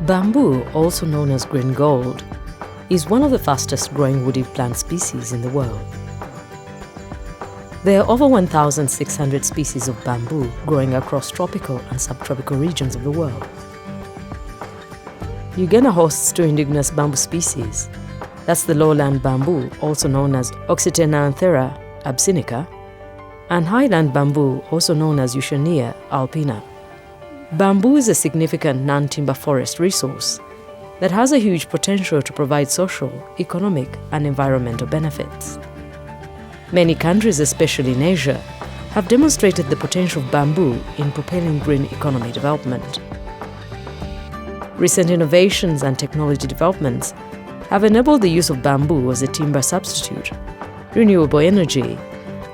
Bamboo, also known as green gold, is one of the fastest growing woody plant species in the world. There are over 1,600 species of bamboo growing across tropical and subtropical regions of the world. Uganda hosts two indigenous bamboo species. That's the lowland bamboo, also known as Oxytenanthera abyssinica, and highland bamboo, also known as Euchenia alpina. Bamboo is a significant non-timber forest resource that has a huge potential to provide social, economic, and environmental benefits. Many countries, especially in Asia, have demonstrated the potential of bamboo in propelling green economy development. Recent innovations and technology developments have enabled the use of bamboo as a timber substitute, renewable energy,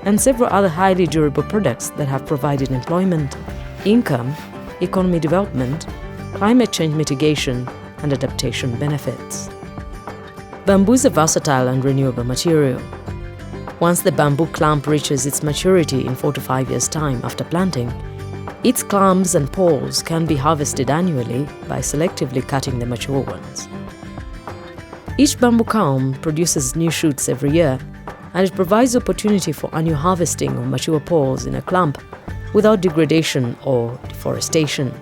and several other highly durable products that have provided employment, income, economy development, climate change mitigation, and adaptation benefits. Bamboo is a versatile and renewable material. Once the bamboo clump reaches its maturity in 4 to 5 years' time after planting, its clumps and poles can be harvested annually by selectively cutting the mature ones. Each bamboo culm produces new shoots every year, and it provides opportunity for annual harvesting of mature poles in a clump without degradation or deforestation.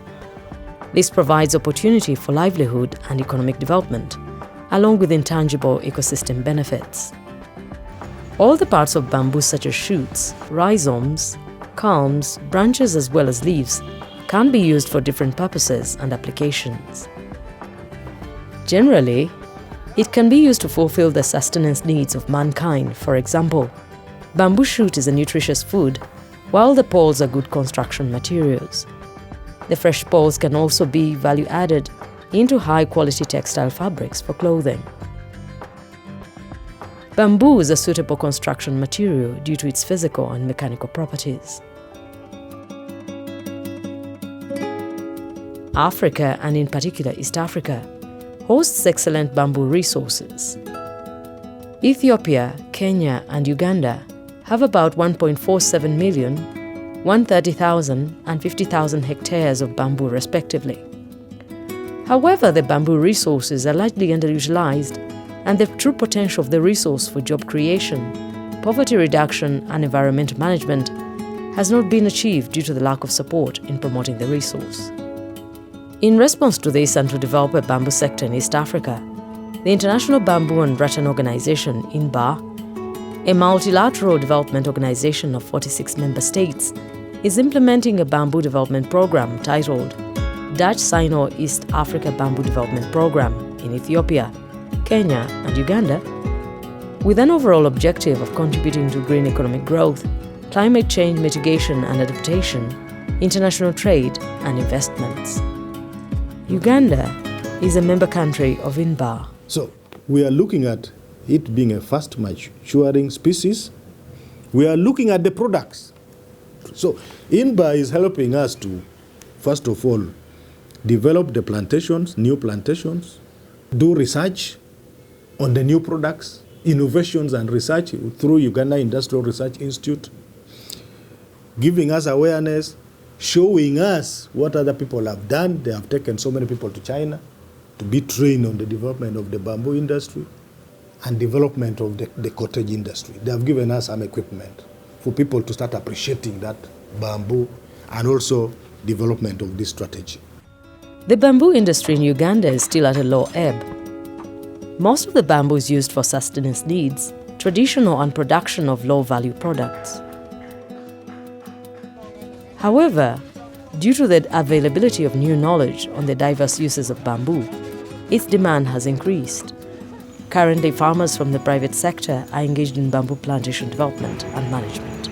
This provides opportunity for livelihood and economic development, along with intangible ecosystem benefits. All the parts of bamboo, such as shoots, rhizomes, culms, branches, as well as leaves, can be used for different purposes and applications. Generally, it can be used to fulfill the sustenance needs of mankind. For example, bamboo shoot is a nutritious food, while the poles are good construction materials. The fresh poles can also be value-added into high-quality textile fabrics for clothing. Bamboo is a suitable construction material due to its physical and mechanical properties. Africa, and in particular East Africa, hosts excellent bamboo resources. Ethiopia, Kenya, and Uganda have about 1.47 million, 130,000, and 50,000 hectares of bamboo respectively. However, the bamboo resources are largely underutilized, and the true potential of the resource for job creation, poverty reduction, and environmental management has not been achieved due to the lack of support in promoting the resource. In response to this and to develop a bamboo sector in East Africa, the International Bamboo and Rattan Organization, INBA, a multilateral development organization of 46 member states, is implementing a bamboo development program titled Dutch-Sino East Africa Bamboo Development Program in Ethiopia, Kenya, and Uganda, with an overall objective of contributing to green economic growth, climate change mitigation and adaptation, international trade, and investments. Uganda is a member country of INBA. So we are looking at it being a fast maturing species. We are looking at the products. So INBA is helping us to, first of all, develop the plantations, new plantations, do research on the new products, innovations and research through Uganda Industrial Research Institute, giving us awareness, showing us what other people have done. They have taken so many people to China to be trained on the development of the bamboo industry and development of the cottage industry. They have given us some equipment for people to start appreciating that bamboo and also development of this strategy. The bamboo industry in Uganda is still at a low ebb. Most of the bamboo is used for sustenance needs, traditional and production of low-value products. However, due to the availability of new knowledge on the diverse uses of bamboo, its demand has increased. Currently, farmers from the private sector are engaged in bamboo plantation development and management.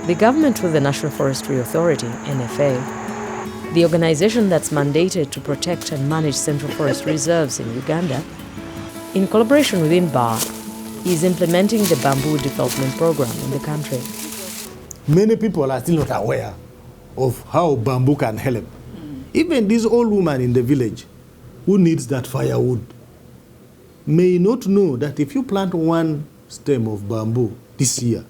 The government, through the National Forestry Authority, NFA, the organization that's mandated to protect and manage central forest reserves in Uganda, in collaboration with INBA, is implementing the bamboo development program in the country. Many people are still not aware of how bamboo can help. Even this old woman in the village who needs that firewood may not know that if you plant one stem of bamboo this year,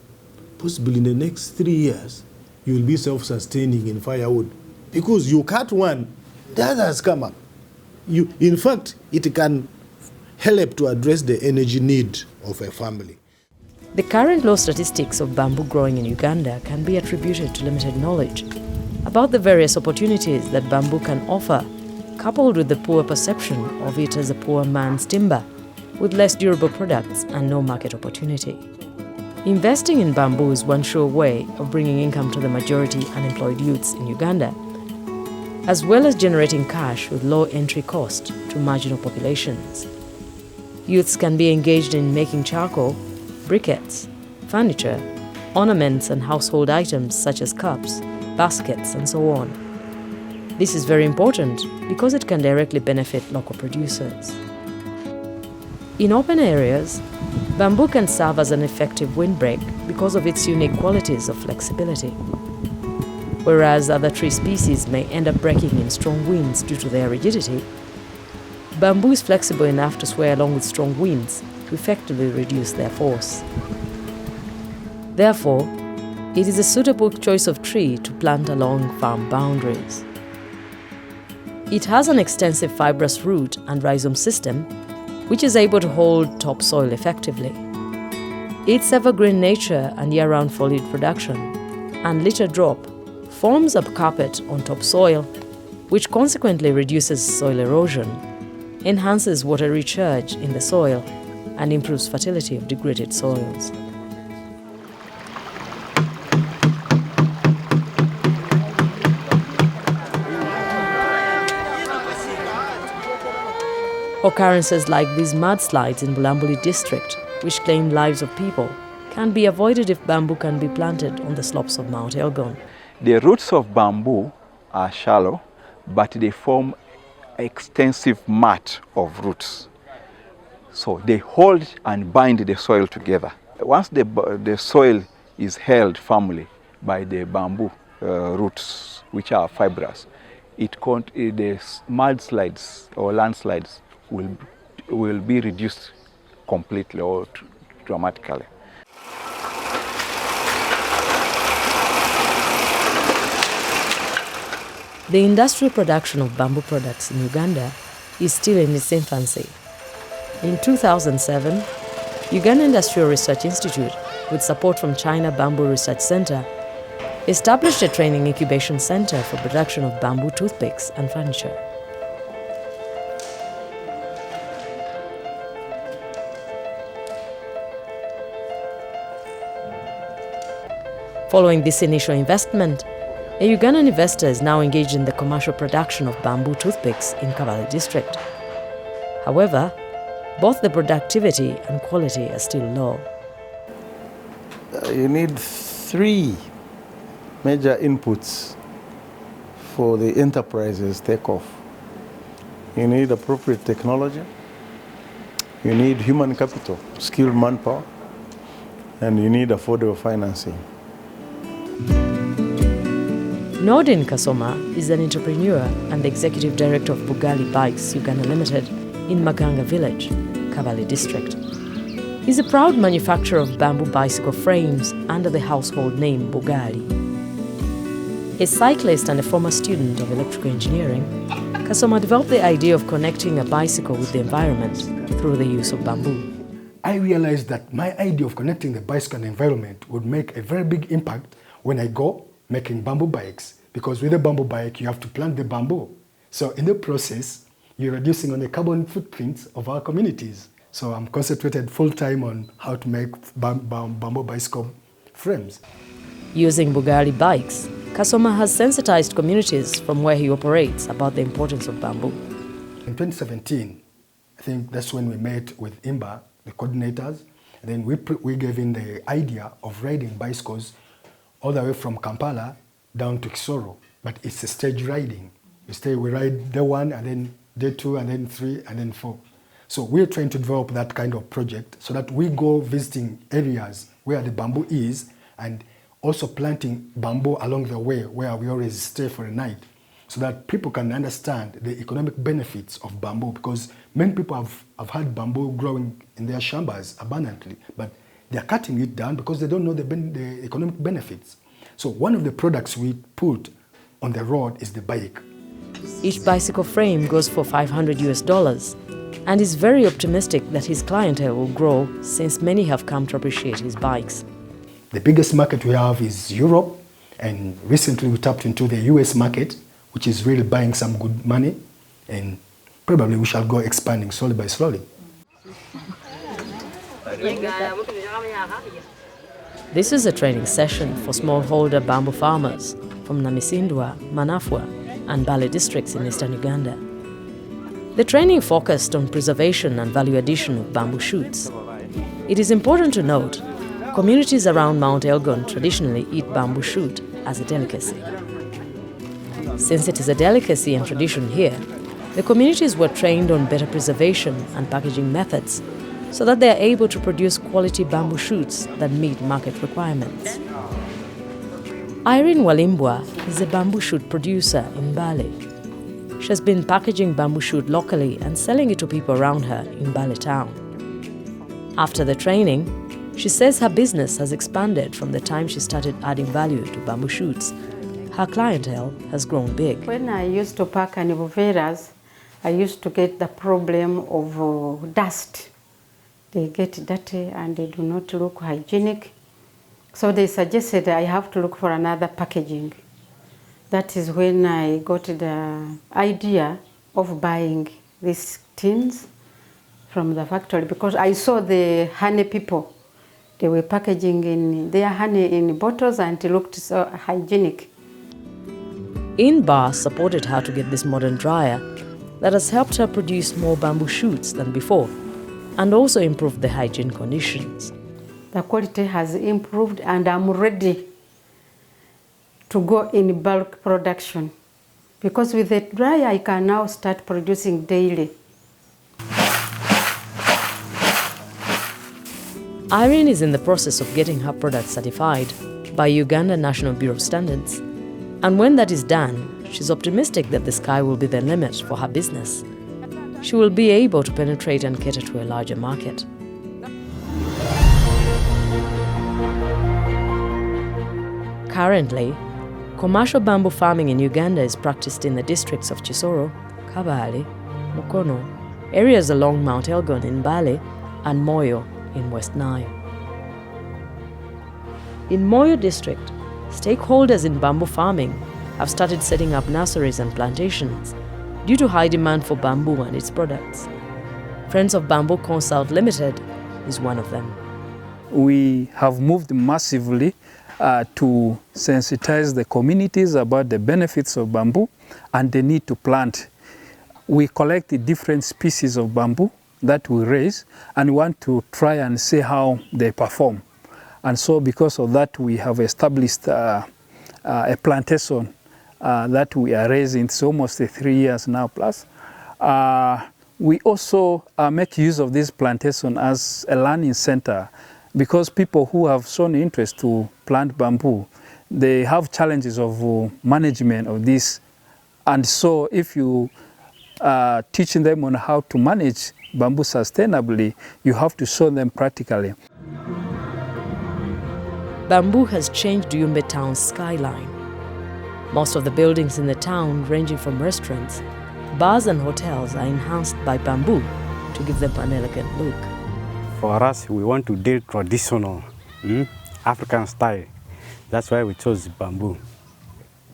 possibly in the next 3 years, you will be self-sustaining in firewood. Because you cut one, The other has come up. In fact, it can help to address the energy need of a family. The current low statistics of bamboo growing in Uganda can be attributed to limited knowledge about the various opportunities that bamboo can offer, coupled with the poor perception of it as a poor man's timber, with less durable products and no market opportunity. Investing in bamboo is one sure way of bringing income to the majority unemployed youths in Uganda, as well as generating cash with low entry cost to marginal populations. Youths can be engaged in making charcoal, briquettes, furniture, ornaments and household items such as cups, baskets and so on. This is very important because it can directly benefit local producers. In open areas, bamboo can serve as an effective windbreak because of its unique qualities of flexibility. Whereas other tree species may end up breaking in strong winds due to their rigidity, bamboo is flexible enough to sway along with strong winds to effectively reduce their force. Therefore, it is a suitable choice of tree to plant along farm boundaries. It has an extensive fibrous root and rhizome system, which is able to hold topsoil effectively. Its evergreen nature and year-round foliage production and litter drop forms a carpet on topsoil, which consequently reduces soil erosion, enhances water recharge in the soil, and improves fertility of degraded soils. Occurrences like these mudslides in Bulambuli district, which claim lives of people, can be avoided if bamboo can be planted on the slopes of Mount Elgon. The roots of bamboo are shallow, but they form extensive mat of roots. So they hold and bind the soil together. Once the soil is held firmly by the bamboo roots, which are fibrous, the mudslides or landslides will be reduced completely or dramatically. The industrial production of bamboo products in Uganda is still in its infancy. In 2007, Uganda Industrial Research Institute, with support from China Bamboo Research Center, established a training incubation center for production of bamboo toothpicks and furniture. Following this initial investment, a Ugandan investor is now engaged in the commercial production of bamboo toothpicks in Kabale district. However, both the productivity and quality are still low. You need three major inputs for the enterprise's takeoff. You need appropriate technology, you need human capital, skilled manpower, and you need affordable financing. Nordin Kasoma is an entrepreneur and the executive director of Bugali Bikes Uganda Limited in Maganga village, Kabale district. He's a proud manufacturer of bamboo bicycle frames under the household name Bugali. A cyclist and a former student of electrical engineering, Kasoma developed the idea of connecting a bicycle with the environment through the use of bamboo. I realized that my idea of connecting the bicycle and the environment would make a very big impact when I go making bamboo bikes, because with a bamboo bike you have to plant the bamboo. So in the process, you're reducing on the carbon footprints of our communities. So I'm concentrated full-time on how to make bamboo bicycle frames. Using Bugali bikes, Kasoma has sensitized communities from where he operates about the importance of bamboo. In 2017, I think that's when we met with IMBA, the coordinators, and then we gave in the idea of riding bicycles all the way from Kampala down to Kisoro, but it's a stage riding. We ride day 1, and then day 2, and then 3, and then 4. So we're trying to develop that kind of project so that we go visiting areas where the bamboo is and also planting bamboo along the way where we always stay for a night, so that people can understand the economic benefits of bamboo, because many people have had bamboo growing in their shambas abundantly, but they're cutting it down because they don't know the economic benefits. So one of the products we put on the road is the bike. Each bicycle frame goes for $500 and is very optimistic that his clientele will grow since many have come to appreciate his bikes. The biggest market we have is Europe, and recently we tapped into the US market, which is really buying some good money, and probably we shall go expanding slowly by slowly. This is a training session for smallholder bamboo farmers from Namisindwa, Manafwa, and Bale districts in eastern Uganda. The training focused on preservation and value addition of bamboo shoots. It is important to note, communities around Mount Elgon traditionally eat bamboo shoot as a delicacy. Since it is a delicacy and tradition here, the communities were trained on better preservation and packaging methods so that they are able to produce quality bamboo shoots that meet market requirements. Irene Walimbwa is a bamboo shoot producer in Bale. She has been packaging bamboo shoot locally and selling it to people around her in Bale town. After the training, she says her business has expanded from the time she started adding value to bamboo shoots. Her clientele has grown big. When I used to pack aniboveras, I used to get the problem of dust. They get dirty and they do not look hygienic. So they suggested I have to look for another packaging. That is when I got the idea of buying these tins from the factory, because I saw the honey people. They were packaging in their honey in bottles and it looked so hygienic. Inbar supported her to get this modern dryer that has helped her produce more bamboo shoots than before and also improve the hygiene conditions. The quality has improved and I'm ready to go in bulk production, because with the dryer I can now start producing daily. Irene is in the process of getting her product certified by Uganda National Bureau of Standards, and when that is done, she's optimistic that the sky will be the limit for her business. She will be able to penetrate and cater to a larger market. Currently, commercial bamboo farming in Uganda is practiced in the districts of Chisoro, Kabale, Mukono, areas along Mount Elgon in Bale, and Moyo in West Nile. In Moyo district, stakeholders in bamboo farming have started setting up nurseries and plantations due to high demand for bamboo and its products. Friends of Bamboo Consult Limited is one of them. We have moved massively to sensitize the communities about the benefits of bamboo and the need to plant. We collect the different species of bamboo that we raise and want to try and see how they perform. And so because of that, we have established a plantation that we are raising. It's almost 3 years now plus. We also make use of this plantation as a learning center, because people who have shown interest to plant bamboo, they have challenges of management of this. And so if you are teaching them on how to manage bamboo sustainably, you have to show them practically. Bamboo has changed Yumbe town's skyline. Most of the buildings in the town, ranging from restaurants, bars and hotels, are enhanced by bamboo to give them an elegant look. For us, we want to do traditional African style. That's why we chose bamboo.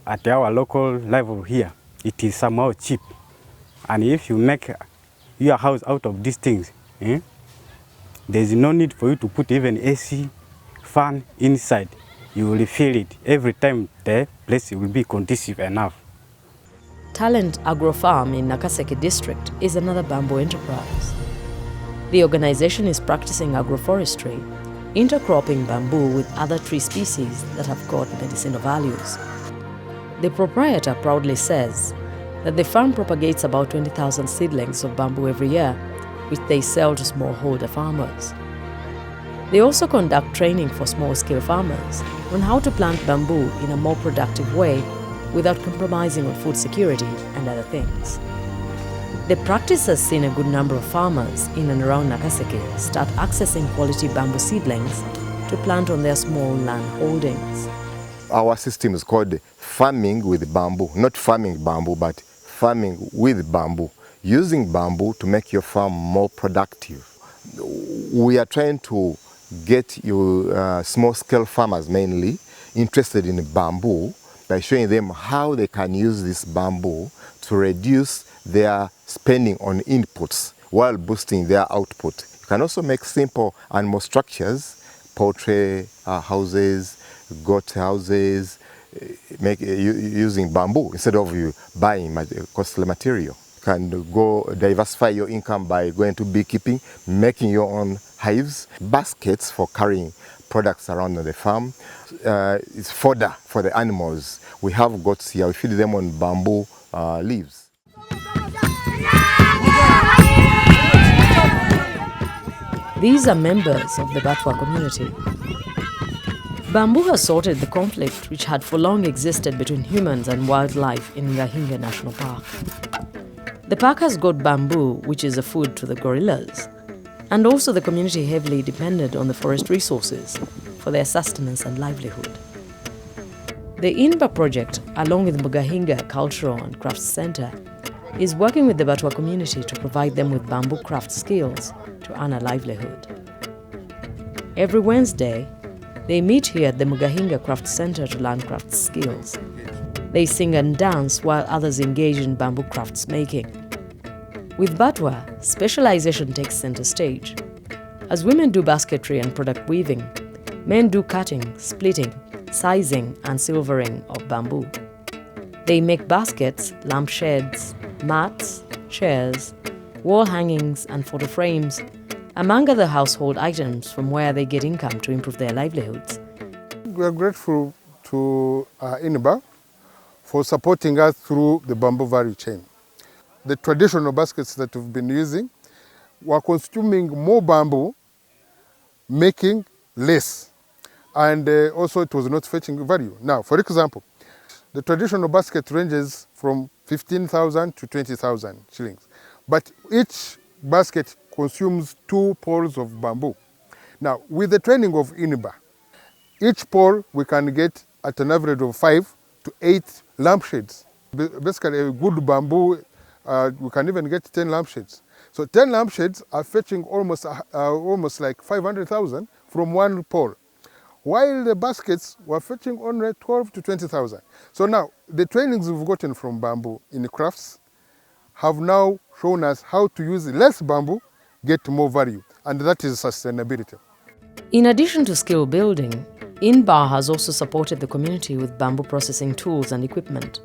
At our local level here, it is somehow cheap. And if you make your house out of these things, there's no need for you to put even AC, fan inside. You will feel it every time. The place will be conducive enough. Talent Agro Farm in Nakaseke district is another bamboo enterprise. The organization is practicing agroforestry, intercropping bamboo with other tree species that have got medicinal values. The proprietor proudly says that the farm propagates about 20,000 seedlings of bamboo every year, which they sell to smallholder farmers. They also conduct training for small-scale farmers on how to plant bamboo in a more productive way without compromising on food security and other things. The practice has seen a good number of farmers in and around Nakaseke start accessing quality bamboo seedlings to plant on their small land holdings. Our system is called farming with bamboo, not farming bamboo, but farming with bamboo, using bamboo to make your farm more productive. We are trying to get your small-scale farmers mainly interested in bamboo by showing them how they can use this bamboo to reduce their spending on inputs while boosting their output. You can also make simple animal structures, poultry houses, goat houses, using bamboo instead of you buying costly material. You can go diversify your income by going to beekeeping, making your own hives, baskets for carrying products around the farm. It's fodder for the animals. We have goats here, we feed them on bamboo leaves. These are members of the Batwa community. Bamboo has sorted the conflict which had for long existed between humans and wildlife in Ngahinga National Park. The park has got bamboo, which is a food to the gorillas, and also the community heavily depended on the forest resources for their sustenance and livelihood. The INBA project, along with Mugahinga Cultural and Crafts Center, is working with the Batwa community to provide them with bamboo craft skills to earn a livelihood. Every Wednesday, they meet here at the Mugahinga Craft Center to learn craft skills. They sing and dance while others engage in bamboo crafts making. With Batwa, specialization takes center stage. As women do basketry and product weaving, men do cutting, splitting, sizing and silvering of bamboo. They make baskets, lampshades, mats, chairs, wall hangings and photo frames, among other household items from where they get income to improve their livelihoods. We are grateful to INBA for supporting us through the bamboo value chain. The traditional baskets that we've been using were consuming more bamboo, making less, and also it was not fetching value. Now, for example, the traditional basket ranges from 15,000 to 20,000 shillings, but each basket consumes 2 poles of bamboo. Now, with the training of INBA, each pole we can get at an average of 5 to 8 lampshades. Basically, a good bamboo, we can even get 10 lampshades. So 10 lampshades are fetching almost like 500,000 from one pole, while the baskets were fetching only 12 to 20,000. So now, the trainings we've gotten from bamboo in the crafts have now shown us how to use less bamboo, get more value, and that is sustainability. In addition to skill building, INBA has also supported the community with bamboo processing tools and equipment.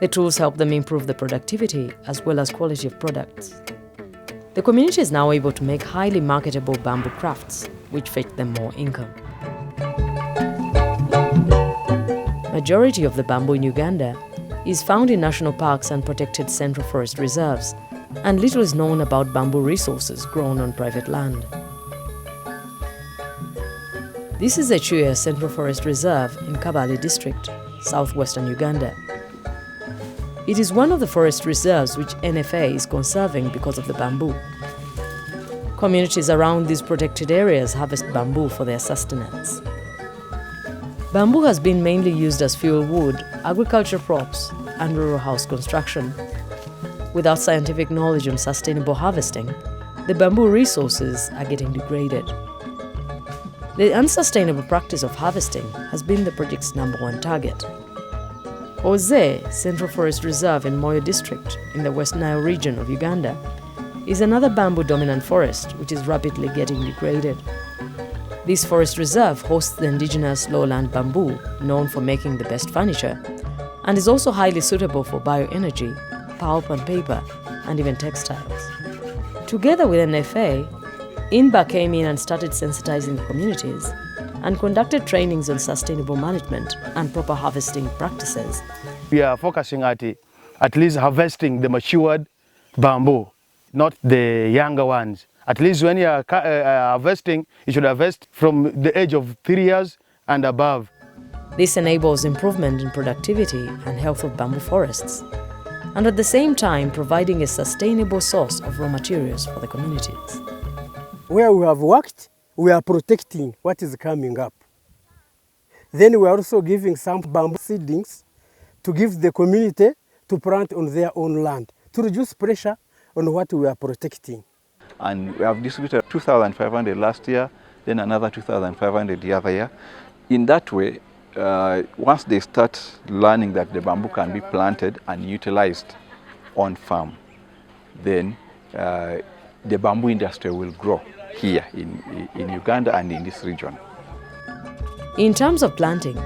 The tools help them improve the productivity as well as quality of products. The community is now able to make highly marketable bamboo crafts, which fetch them more income. Majority of the bamboo in Uganda is found in national parks and protected central forest reserves, and little is known about bamboo resources grown on private land. This is the Chuya Central Forest Reserve in Kabale district, southwestern Uganda. It is one of the forest reserves which NFA is conserving because of the bamboo. Communities around these protected areas harvest bamboo for their sustenance. Bamboo has been mainly used as fuel wood, agriculture props, and rural house construction. Without scientific knowledge on sustainable harvesting, the bamboo resources are getting degraded. The unsustainable practice of harvesting has been the project's #1 target. Oze Central Forest Reserve in Moyo district in the West Nile region of Uganda is another bamboo-dominant forest which is rapidly getting degraded. This forest reserve hosts the indigenous lowland bamboo, known for making the best furniture, and is also highly suitable for bioenergy, pulp and paper, and even textiles. Together with NFA, INBA came in and started sensitizing the communities and conducted trainings on sustainable management and proper harvesting practices. We are focusing at least harvesting the matured bamboo, not the younger ones. At least when you are harvesting, you should harvest from the age of 3 years and above. This enables improvement in productivity and health of bamboo forests, and at the same time providing a sustainable source of raw materials for the communities. Where we have worked, we are protecting what is coming up. Then we are also giving some bamboo seedlings to give the community to plant on their own land, to reduce pressure on what we are protecting. And we have distributed 2,500 last year, then another 2,500 the other year. In that way, once they start learning that the bamboo can be planted and utilized on farm, then the bamboo industry will grow here in Uganda and in this region. In terms of planting,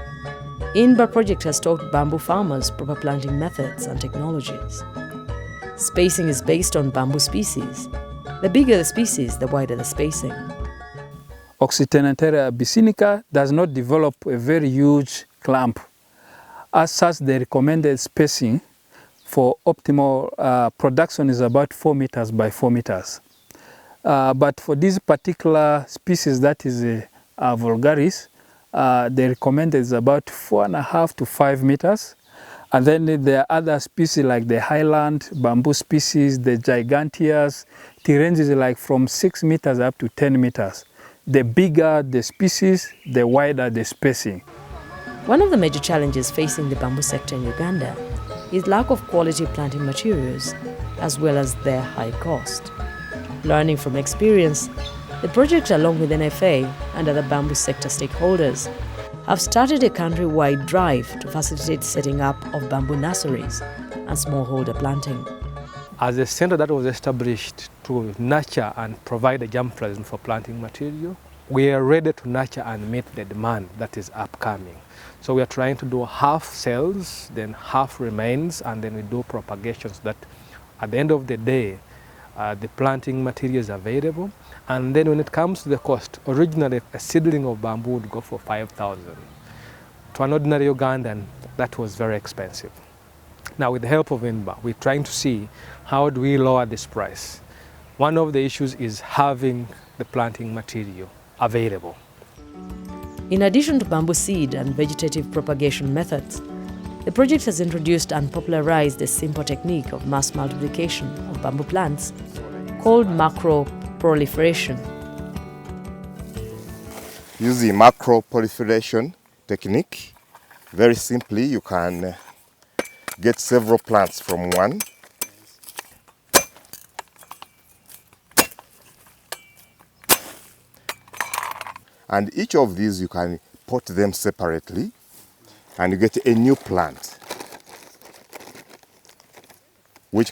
INBA project has taught bamboo farmers proper planting methods and technologies. Spacing is based on bamboo species. The bigger the species, the wider the spacing. Oxytenantera abyssinica does not develop a very huge clump. As such, the recommended spacing for optimal production is about 4 meters by 4 meters. But for this particular species, that is vulgaris, the recommended is about 4.5 to 5 meters. And then there are other species like the highland bamboo species, the giganteas. The range is like from 6 meters up to 10 meters. The bigger the species, the wider the spacing. One of the major challenges facing the bamboo sector in Uganda is lack of quality planting materials, as well as their high cost. Learning from experience, the project, along with NFA and other bamboo sector stakeholders, have started a country-wide drive to facilitate setting up of bamboo nurseries and smallholder planting. As a center that was established to nurture and provide a germplasm for planting material, we are ready to nurture and meet the demand that is upcoming. So we are trying to do half cells, then half remains, and then we do propagations that at the end of the day, the planting material is available. And then when it comes to the cost, originally a seedling of bamboo would go for 5,000. To an ordinary Ugandan, that was very expensive. Now with the help of INBA, we're trying to see how do we lower this price. One of the issues is having the planting material available. In addition to bamboo seed and vegetative propagation methods, the project has introduced and popularized a simple technique of mass multiplication of bamboo plants called macro proliferation. Using macro proliferation technique, very simply you can get several plants from one. And each of these you can pot them separately and you get a new plant which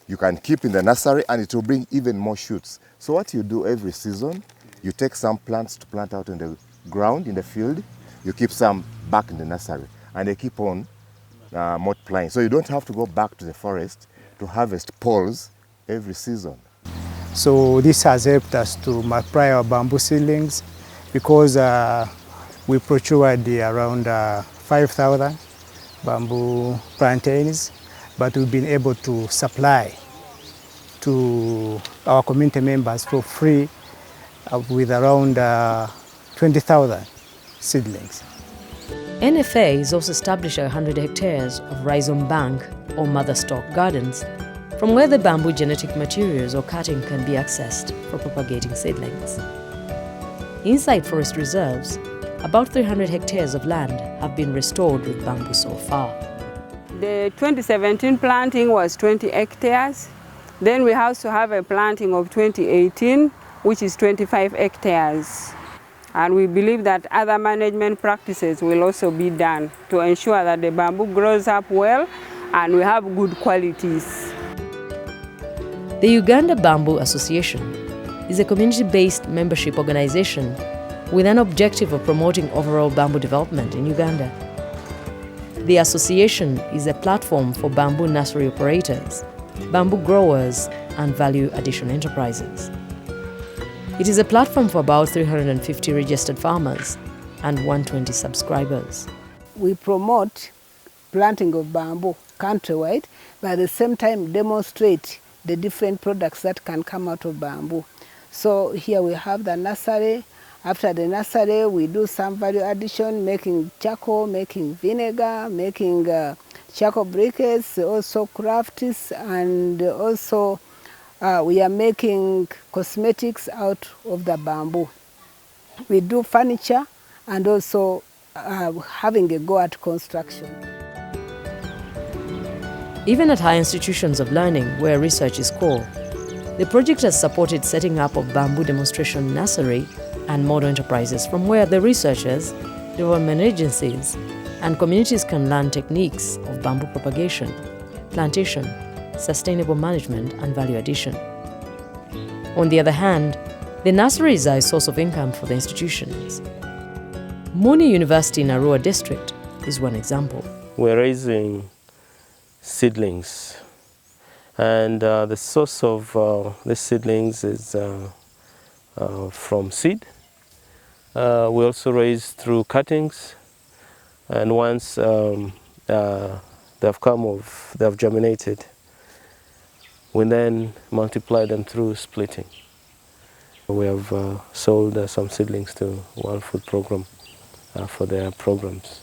you can keep in the nursery, and it will bring even more shoots. So what you do every season, you take some plants to plant out in the ground, in the field, you keep some back in the nursery, and they keep on multiplying. So you don't have to go back to the forest to harvest poles every season. So this has helped us to multiply our bamboo seedlings because we procured around 5,000 bamboo plantains, but we've been able to supply to our community members for free with around 20,000 seedlings. NFA has also established 100 hectares of rhizome bank or mother stock gardens from where the bamboo genetic materials or cutting can be accessed for propagating seedlings. Inside forest reserves, about 300 hectares of land have been restored with bamboo so far. The 2017 planting was 20 hectares. Then we also have a planting of 2018, which is 25 hectares. And we believe that other management practices will also be done to ensure that the bamboo grows up well and we have good qualities. The Uganda Bamboo Association is a community-based membership organization with an objective of promoting overall bamboo development in Uganda. The association is a platform for bamboo nursery operators, bamboo growers, and value addition enterprises. It is a platform for about 350 registered farmers and 120 subscribers. We promote planting of bamboo countrywide, but at the same time demonstrate the different products that can come out of bamboo. So here we have the nursery. After the nursery, we do some value addition, making charcoal, making vinegar, making charcoal briquettes, also crafts, and also we are making cosmetics out of the bamboo. We do furniture and also having a go at construction. Even at high institutions of learning where research is core, the project has supported setting up of bamboo demonstration nursery and model enterprises from where the researchers, development agencies, and communities can learn techniques of bamboo propagation, plantation, sustainable management, and value addition. On the other hand, the nurseries are a source of income for the institutions. Muni University in Arua district is one example. We're raising seedlings, and the source of the seedlings is from seed. We also raise through cuttings, and once they've germinated, we then multiply them through splitting. We have sold some seedlings to World Food Program for their programs.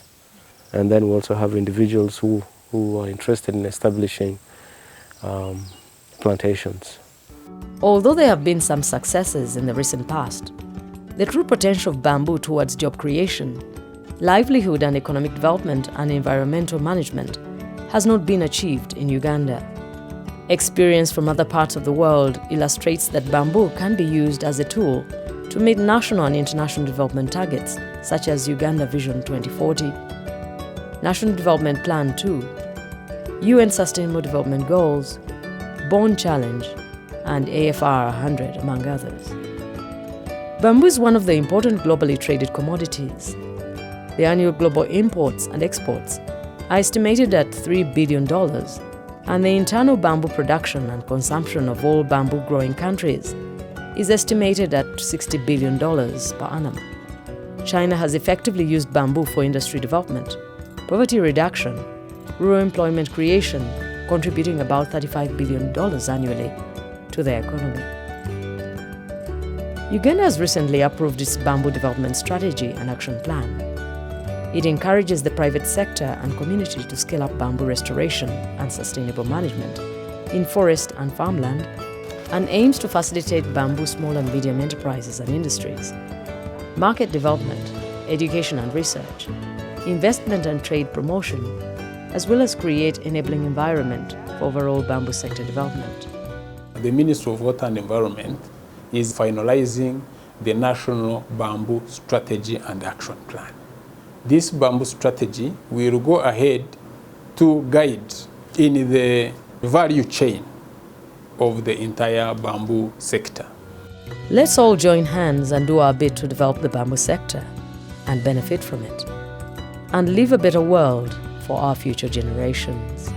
And then we also have individuals who are interested in establishing plantations. Although there have been some successes in the recent past, the true potential of bamboo towards job creation, livelihood and economic development and environmental management has not been achieved in Uganda. Experience from other parts of the world illustrates that bamboo can be used as a tool to meet national and international development targets such as Uganda Vision 2040, National Development Plan 2, UN Sustainable Development Goals, Bond Challenge, and AFR 100, among others. Bamboo is one of the important globally traded commodities. The annual global imports and exports are estimated at $3 billion, and the internal bamboo production and consumption of all bamboo-growing countries is estimated at $60 billion per annum. China has effectively used bamboo for industry development, poverty reduction, rural employment creation, contributing about $35 billion annually to their economy. Uganda has recently approved its bamboo development strategy and action plan. It encourages the private sector and community to scale up bamboo restoration and sustainable management in forest and farmland, and aims to facilitate bamboo small and medium enterprises and industries, market development, education and research, investment and trade promotion, as well as create enabling environment for overall bamboo sector development. The Ministry of Water and Environment is finalizing the National Bamboo Strategy and Action Plan. This bamboo strategy will go ahead to guide in the value chain of the entire bamboo sector. Let's all join hands and do our bit to develop the bamboo sector and benefit from it, and leave a better world for our future generations.